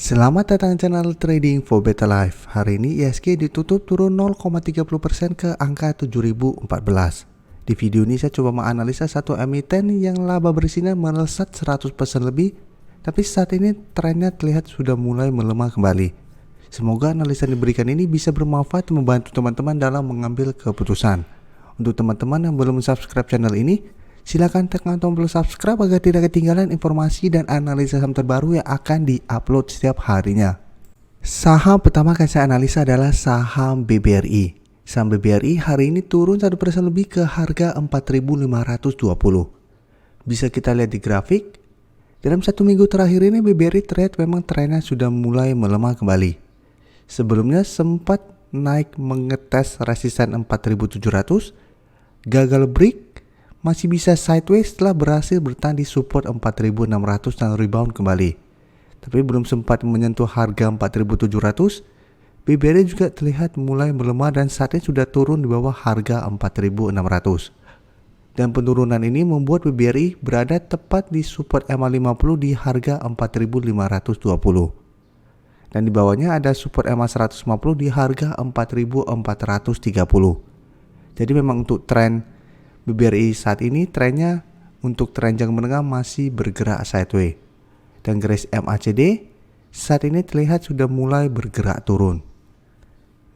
Selamat datang di channel Trading for Better Life. Hari ini ISG ditutup turun 0,30% ke angka 7014. Di video ini saya coba menganalisa satu emiten yang laba bersihnya melesat 100% lebih, tapi saat ini trennya terlihat sudah mulai melemah kembali. Semoga analisa yang diberikan ini bisa bermanfaat dan membantu teman-teman dalam mengambil keputusan. Untuk teman-teman yang belum subscribe channel ini, silakan tekan tombol subscribe agar tidak ketinggalan informasi dan analisa saham terbaru yang akan diupload setiap harinya. Saham pertama akan saya analisa adalah saham BBRI. Saham BBRI hari ini turun 1% lebih ke harga 4.520. Bisa kita lihat di grafik. Dalam satu minggu terakhir ini BBRI terlihat memang trennya sudah mulai melemah kembali. Sebelumnya sempat naik mengetes resisten 4.700, gagal break, masih bisa sideways setelah berhasil bertahan di support 4.600 dan rebound kembali. Tapi belum sempat menyentuh harga 4.700, BBRI juga terlihat mulai melemah dan saat ini sudah turun di bawah harga 4.600. Dan penurunan ini membuat BBRI berada tepat di support MA50 di harga 4.520. Dan di bawahnya ada support MA150 di harga 4.430. Jadi memang untuk tren BBRI saat ini trennya untuk tren jangka menengah masih bergerak sideways. Dan garis MACD saat ini terlihat sudah mulai bergerak turun.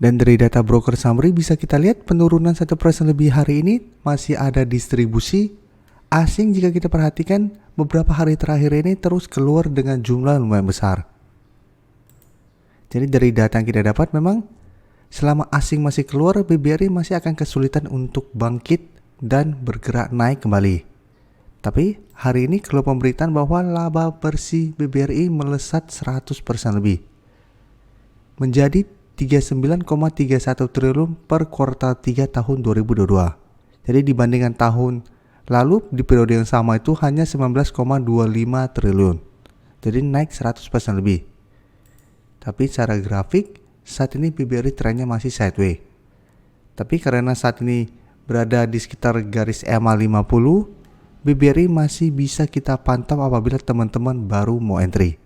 Dan dari data broker summary bisa kita lihat penurunan 1% lebih hari ini masih ada distribusi asing. Jika kita perhatikan beberapa hari terakhir ini terus keluar dengan jumlah lumayan besar. Jadi dari data yang kita dapat memang selama asing masih keluar, BBRI masih akan kesulitan untuk bangkit dan bergerak naik kembali. Tapi hari ini keluar pemberitaan bahwa laba bersih BBRI melesat 100% lebih menjadi 39,31 triliun per kuartal 3 tahun 2022. Jadi dibandingkan tahun lalu di periode yang sama itu hanya 19,25 triliun. Jadi naik 100% lebih. Tapi secara grafik saat ini BBRI trennya masih sideways. Tapi karena saat ini berada di sekitar garis MA50, BBRI masih bisa kita pantau apabila teman-teman baru mau entry.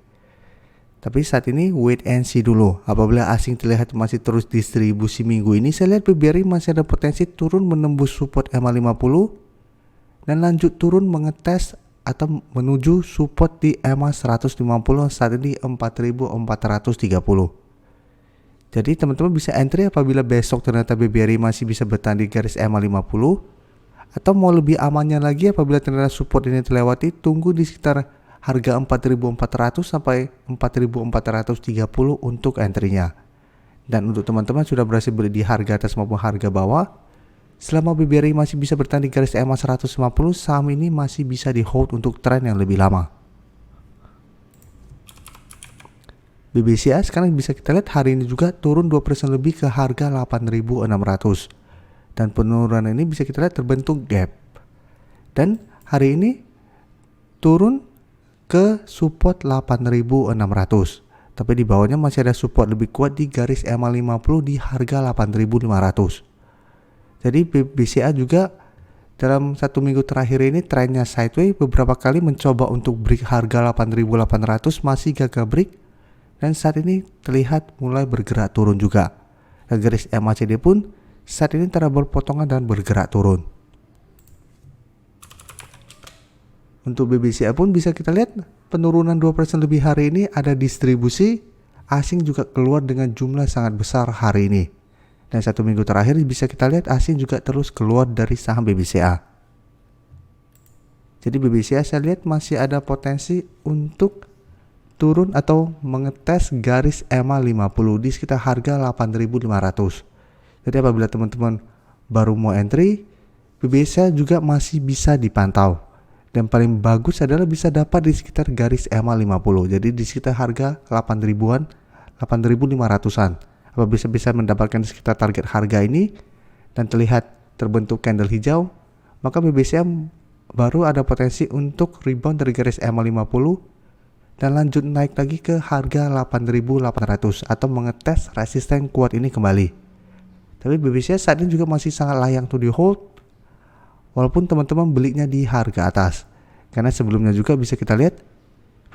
Tapi saat ini wait and see dulu. Apabila asing terlihat masih terus distribusi minggu ini, saya lihat BBRI masih ada potensi turun menembus support MA50 dan lanjut turun mengetes atau menuju support di MA150 saat ini 4.430. Jadi teman-teman bisa entry apabila besok ternyata BBRI masih bisa bertahan di garis MA50, atau mau lebih amannya lagi apabila ternyata support ini terlewati, tunggu di sekitar harga 4.400 sampai 4.430 untuk entry-nya. Dan untuk teman-teman sudah berhasil beli di harga atas maupun harga bawah, selama BBRI masih bisa bertahan di garis MA150, saham ini masih bisa di hold untuk tren yang lebih lama. BBCA sekarang bisa kita lihat hari ini juga turun 2% lebih ke harga 8.600. Dan penurunan ini bisa kita lihat terbentuk gap. Dan hari ini turun ke support 8.600. Tapi di bawahnya masih ada support lebih kuat di garis MA50 di harga 8.500. Jadi BBCA juga dalam satu minggu terakhir ini trennya sideways, beberapa kali mencoba untuk break harga 8.800 masih gagal break. Dan saat ini terlihat mulai bergerak turun juga. Dan garis MACD pun saat ini telah berpotongan dan bergerak turun. Untuk BBCA pun bisa kita lihat penurunan 2% lebih hari ini ada distribusi. Asing juga keluar dengan jumlah sangat besar hari ini. Dan satu minggu terakhir bisa kita lihat asing juga terus keluar dari saham BBCA. Jadi BBCA saya lihat masih ada potensi untuk turun atau mengetes garis MA50 di sekitar harga 8.500. Jadi apabila teman-teman baru mau entry, BBCA juga masih bisa dipantau. Dan paling bagus adalah bisa dapat di sekitar garis MA50. Jadi di sekitar harga 8.000-an, 8.500-an. Apabila bisa mendapatkan di sekitar target harga ini dan terlihat terbentuk candle hijau, maka BBCA baru ada potensi untuk rebound dari garis MA50 dan lanjut naik lagi ke harga 8.800 atau mengetes resisten kuat ini kembali. Tapi BBCA saat ini juga masih sangat layak untuk di hold walaupun teman-teman belinya di harga atas. Karena sebelumnya juga bisa kita lihat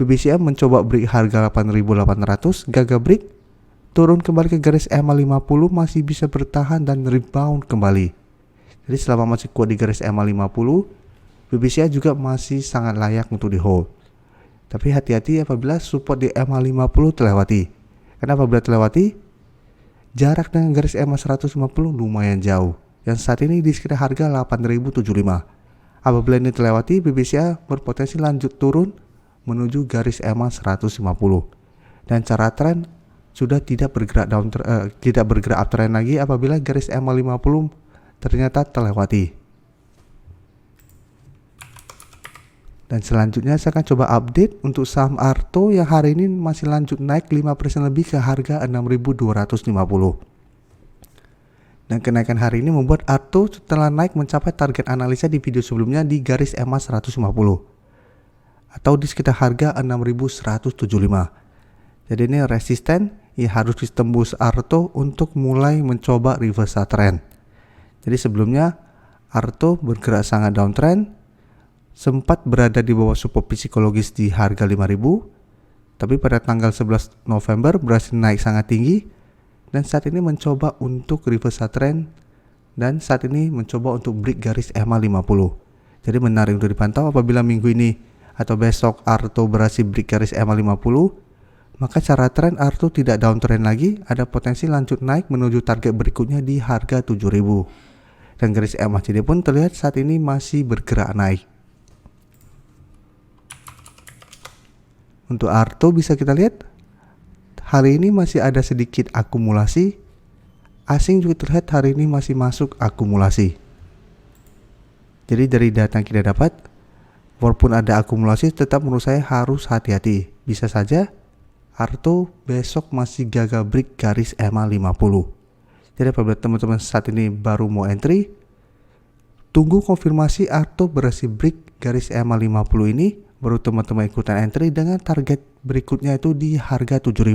BBCA mencoba break harga 8.800, gagal break, turun kembali ke garis EMA 50, masih bisa bertahan dan rebound kembali. Jadi selama masih kuat di garis EMA 50, BBCA juga masih sangat layak untuk di hold. Tapi hati-hati apabila support di EMA 50 terlewati. Karena apabila terlewati, jarak dengan garis EMA 150 lumayan jauh, yang saat ini di sekitar harga 8.075. Apabila ini terlewati, BBCA berpotensi lanjut turun menuju garis EMA 150. Dan cara tren sudah tidak bergerak uptrend lagi apabila garis EMA 50 ternyata terlewati. Dan selanjutnya saya akan coba update untuk saham Arto yang hari ini masih lanjut naik 5% lebih ke harga 6.250. Dan kenaikan hari ini membuat Arto setelah naik mencapai target analisa di video sebelumnya di garis EMA 150 atau di sekitar harga 6.175. Jadi ini resisten yang harus ditembus Arto untuk mulai mencoba reversal trend. Jadi sebelumnya Arto bergerak sangat downtrend, sempat berada di bawah support psikologis di harga 5.000, tapi pada tanggal 11 November berhasil naik sangat tinggi dan saat ini mencoba untuk reversal trend dan saat ini mencoba untuk break garis EMA 50. Jadi menarik untuk dipantau apabila minggu ini atau besok Arto berhasil break garis EMA 50, maka cara tren Arto tidak downtrend lagi, ada potensi lanjut naik menuju target berikutnya di harga 7.000. Dan garis MACD pun terlihat saat ini masih bergerak naik. Untuk Arto bisa kita lihat hari ini masih ada sedikit akumulasi. Asing juga terlihat hari ini masih masuk akumulasi. Jadi dari data yang kita dapat, walaupun ada akumulasi tetap menurut saya harus hati-hati. Bisa saja Arto besok masih gagal break garis EMA 50. Jadi apabila teman-teman saat ini baru mau entry, tunggu konfirmasi Arto berhasil break garis EMA 50 ini, baru teman-teman ikutan entry dengan target berikutnya itu di harga 7.000.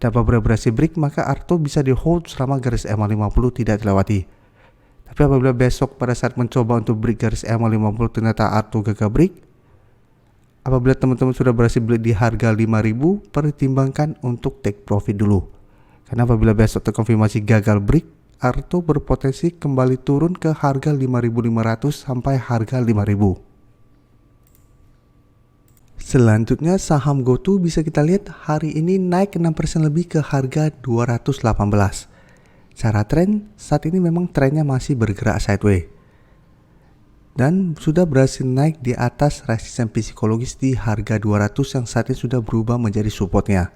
Dan apabila berhasil break, maka Arto bisa di hold selama garis EMA 50 tidak terlewati. Tapi apabila besok pada saat mencoba untuk break garis EMA 50 ternyata Arto gagal break, apabila teman-teman sudah berhasil beli di harga 5.000, pertimbangkan untuk take profit dulu. Karena apabila besok terkonfirmasi gagal break, Arto berpotensi kembali turun ke harga 5.500 sampai harga 5.000. Selanjutnya saham GoTo bisa kita lihat hari ini naik 6% lebih ke harga 218. Cara tren saat ini memang trennya masih bergerak sideways dan sudah berhasil naik di atas resisten psikologis di harga 200 yang saat ini sudah berubah menjadi supportnya.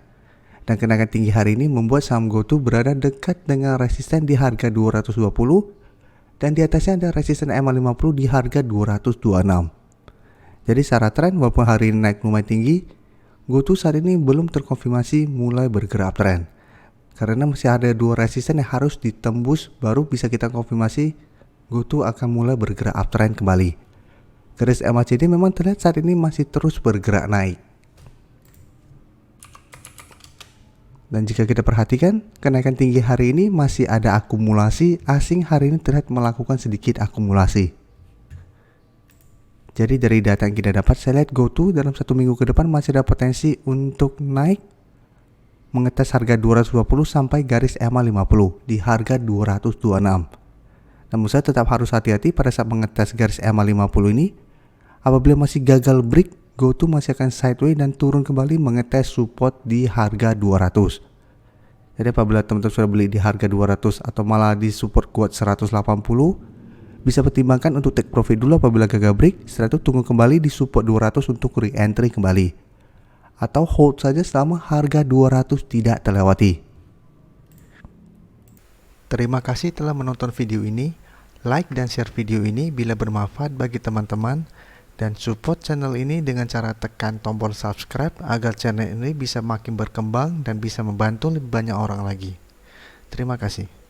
Dan kenaikan tinggi hari ini membuat saham GoTo berada dekat dengan resisten di harga 220 dan di atasnya ada resisten EMA 50 di harga 226. Jadi secara tren walaupun hari ini naik lumayan tinggi, GoTo saat ini belum terkonfirmasi mulai bergerak uptrend. Karena masih ada dua resisten yang harus ditembus baru bisa kita konfirmasi GoTo akan mulai bergerak uptrend kembali. Garis MACD memang terlihat saat ini masih terus bergerak naik. Dan jika kita perhatikan, kenaikan tinggi hari ini masih ada akumulasi, asing hari ini terlihat melakukan sedikit akumulasi. Jadi dari data yang kita dapat, saya lihat GoTo dalam 1 minggu ke depan masih ada potensi untuk naik mengetes harga 220 sampai garis EMA 50 di harga 226. Namun saya tetap harus hati-hati pada saat mengetes garis EMA 50 ini. Apabila masih gagal break, GoTo masih akan sideways dan turun kembali mengetes support di harga 200. Jadi apabila teman-teman sudah beli di harga 200 atau malah di support kuat 180, bisa pertimbangkan untuk take profit dulu apabila gagal break. Setelah itu tunggu kembali di support 200 untuk re-entry kembali, atau hold saja selama harga 200 tidak terlewati. Terima kasih telah menonton video ini. Like dan share video ini bila bermanfaat bagi teman-teman, dan support channel ini dengan cara tekan tombol subscribe agar channel ini bisa makin berkembang dan bisa membantu lebih banyak orang lagi. Terima kasih.